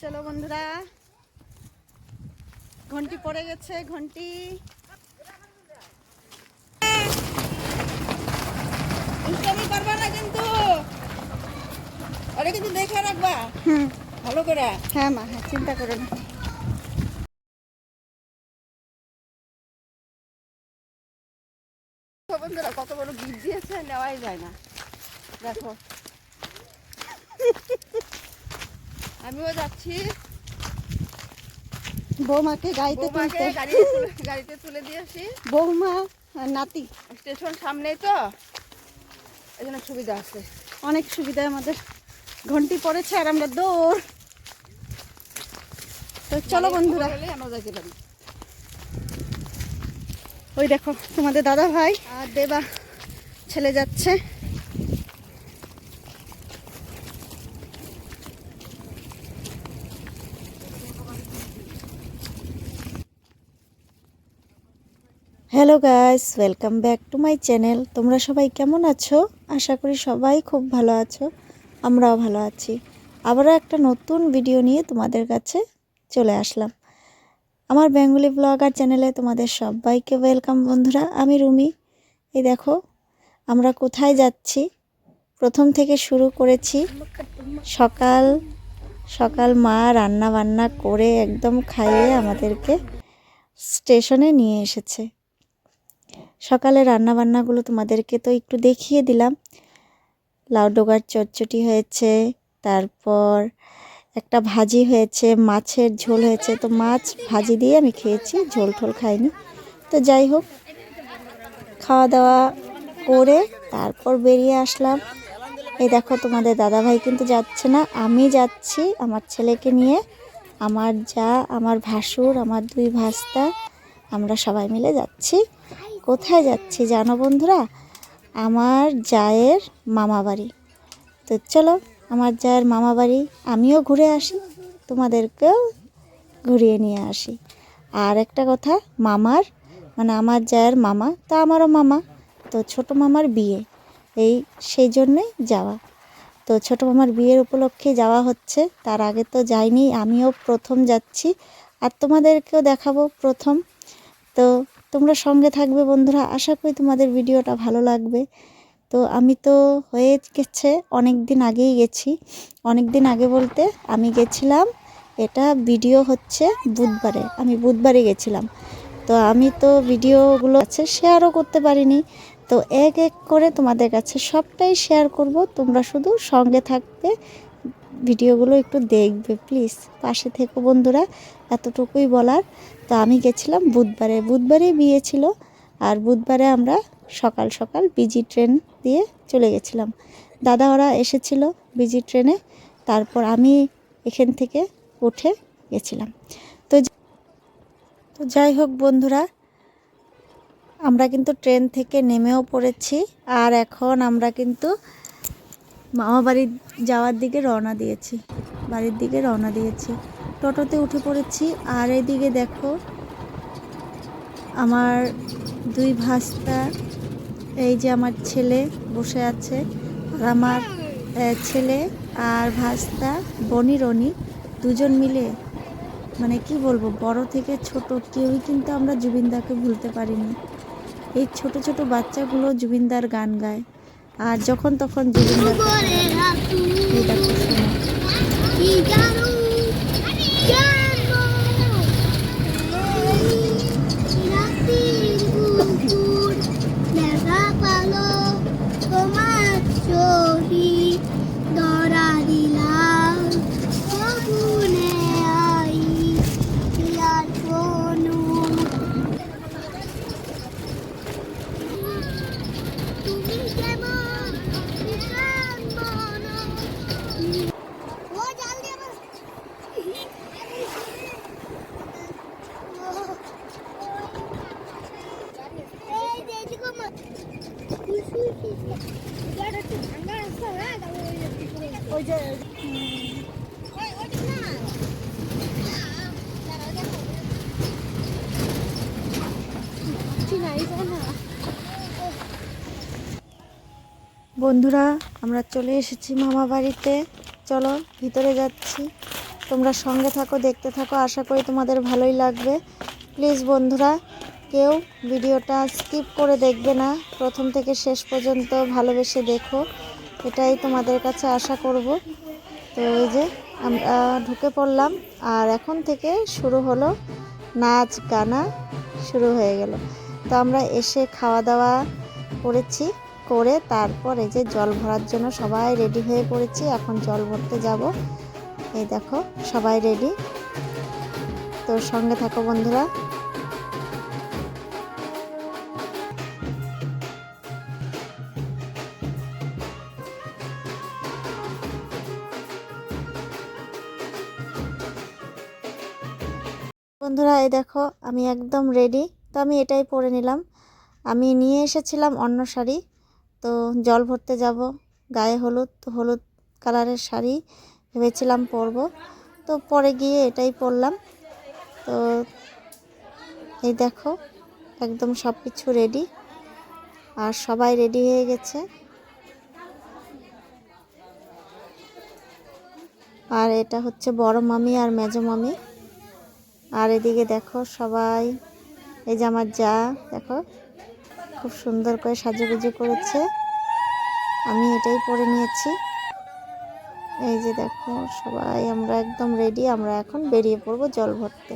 চলো বন্ধুরা, ঘন্টি পড়ে গেছে। ঘন্টি পারবা না কিন্তু, ওরা কিন্তু দেখে রাখবা ভালো করে। হ্যাঁ মা, হ্যাঁ চিন্তা করো না। বন্ধুরা কত বড় বীজ দিয়েছে, নেওয়াই যায় না। দেখো আমিও যাচ্ছি বৌমাকে গাড়িতে তুলে দিয়ে আসি। বৌমা নাতি স্টেশন সামনেই তো, এই জন্য সুবিধা আছে, অনেক সুবিধা আমাদের। ঘন্টি পড়েছে আর আমরা দৌড়। তো চলো বন্ধুরা, আমরা যাইতে পারি। ওই দেখো তোমাদের দাদা ভাই আর দেবা ছেলে যাচ্ছে। Hello guys, welcome back to my channel. তোমরা সবাই কেমন আছো? আশা করি সবাই খুব ভালো আছো, আমরাও ভালো আছি। আবারও একটা নতুন ভিডিও নিয়ে তোমাদের কাছে চলে আসলাম। আমার বেঙ্গলি ব্লগার চ্যানেলে তোমাদের সবাইকে ওয়েলকাম বন্ধুরা। আমি রুমি। এই দেখো আমরা কোথায় যাচ্ছি, প্রথম থেকে শুরু করেছি। সকাল সকাল মা রান্না বান্না করে একদম খাইয়ে আমাদেরকে স্টেশনে নিয়ে এসেছে। সকালে রান্নাবান্নাগুলো তোমাদেরকে তো একটু দেখিয়ে দিলাম। লাউ ডোগার চচ্চড়ি হয়েছে, তারপর একটা ভাজি হয়েছে, মাছের ঝোল হয়েছে। তো মাছ ভাজি দিয়ে আমি খেয়েছি, ঝোল ঠোল খাইনি। তো যাই হোক, খাওয়া দাওয়া করে তারপর বেরিয়ে আসলাম। এই দেখো তোমাদের দাদাভাই কিন্তু যাচ্ছে না, আমি যাচ্ছি আমার ছেলেকে নিয়ে। আমার যা, আমার ভাসুর, আমার দুই ভাস্তা, আমরা সবাই মিলে যাচ্ছি। কোথায় যাচ্ছি জানো বন্ধুরা? আমার জায়ের মামা বাড়ি। তো চলো আমার জায়ের মামা বাড়ি আমিও ঘুরে আসি, তোমাদেরকেও ঘুরিয়ে নিয়ে আসি। আর একটা কথা, মামার মানে আমার জায়ের মামা তো আমারও মামা, তো ছোট মামার বিয়ে, সেই জন্যে যাওয়া। তো ছোট মামার বিয়ের উপলক্ষে যাওয়া হচ্ছে, তার আগে তো যাইনি, আমিও প্রথম যাচ্ছি আর তোমাদেরকেও দেখাবো প্রথম। তো তোমরা সঙ্গে থাকবে বন্ধুরা, আশা করি তোমাদের ভিডিওটা ভালো লাগবে। তো আমি তো হয়ে গেছে অনেক দিন আগেই গেছি, অনেক দিন আগে বলতে আমি গেছিলাম, এটা ভিডিও হচ্ছে বুধবারে, আমি বুধবারে গেছিলাম। তো আমি তো ভিডিওগুলো আছে শেয়ারও করতে পারিনি, তো এক এক করে তোমাদের কাছে সবটাই শেয়ার করব। তোমরা শুধু সঙ্গে থাকবে, ভিডিওগুলো একটু দেখবে প্লিজ, পাশে থেকো বন্ধুরা, এতটুকুই বলার। তো আমি গেছিলাম বুধবারেই বিয়ে ছিল, আর বুধবারে আমরা সকাল সকাল বিজি ট্রেন দিয়ে চলে গেছিলাম। দাদা ওরা এসেছিল বিজি ট্রেনে, তারপর আমি এখান থেকে উঠে গেছিলাম। তো যাই হোক বন্ধুরা, আমরা কিন্তু ট্রেন থেকে নেমেও পড়েছি, আর এখন আমরা কিন্তু মামা বাড়ি যাওয়ার দিকে বাড়ির দিকে রওনা দিয়েছি। টোটোতে উঠে পড়েছি, আর এদিকে দেখো আমার দুই ভাস্তা, এই যে আমার ছেলে বসে আছে, আর আমার ছেলে আর ভাস্তা বনি রনি দুজন মিলে, মানে কি বলবো, বড় থেকে ছোট কেউই কিন্তু আমরা জুবিনদাকে ভুলতে পারিনি। এই ছোট ছোট বাচ্চাগুলো জুবিনদার গান গায়, আর যখন তখন জুবিনদার এই দেখো শোনো। বন্ধুরা আমরা চলে এসেছি মামা বাড়িতে, চলো ভিতরে যাচ্ছি। তোমরা সঙ্গে থাকো, দেখতে থাকো, আশা করি তোমাদের ভালোই লাগবে। প্লিজ বন্ধুরা কেউ ভিডিওটা স্কিপ করে দেখবে না, প্রথম থেকে শেষ পর্যন্ত ভালোবেসে দেখো, এটাই তোমাদের কাছে আশা করব। তো এই যে আমরা ঢুকে পড়লাম, আর এখন থেকে শুরু হলো নাচ গানা শুরু হয়ে গেল। তো আমরা এসে খাওয়া দাওয়া করেছি, করে তারপর এই যে জল ভরার জন্য সবাই রেডি হয়ে পড়েছি, এখন জল ভরতে যাব। এই দেখো সবাই রেডি, তো সঙ্গে থাকো বন্ধুরা। বন্ধুরা এই দেখো আমি একদম রেডি, তো আমি এটাই পরে নিলাম। আমি নিয়ে এসেছিলাম অন্য শাড়ি, তো জল ভরতে যাব, গায়ে হলুদ হলুদ কালারের শাড়ি ভেবেছিলাম পরব, তো পরে গিয়ে এটাই পরলাম। তো এই দেখো একদম সব কিছু রেডি, আর সবাই রেডি হয়ে গেছে। আর এটা হচ্ছে বড় মামি আর মেজো মামি। আর এদিকে দেখো সবাই, এই যে আমার যা দেখো খুব সুন্দর করে সাজুগুজু করেছে, আমি এটাই পরে নিয়েছি। এই যে দেখো সবাই আমরা একদম রেডি, আমরা এখন বেরিয়ে পড়বো জল ভরতে।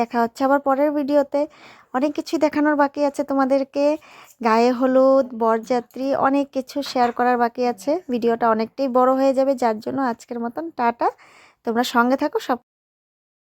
দেখা হচ্ছে আবার পরের ভিডিওতে। অনেক কিছুই দেখানোর বাকি আছে তোমাদেরকে, গায়ে হলুদ, বরযাত্রী, অনেক কিছু শেয়ার করার বাকি আছে। ভিডিওটা অনেকটাই বড় হয়ে যাবে, যার জন্য আজকের মতন টাটা। তোমরা সঙ্গে থাকো। সব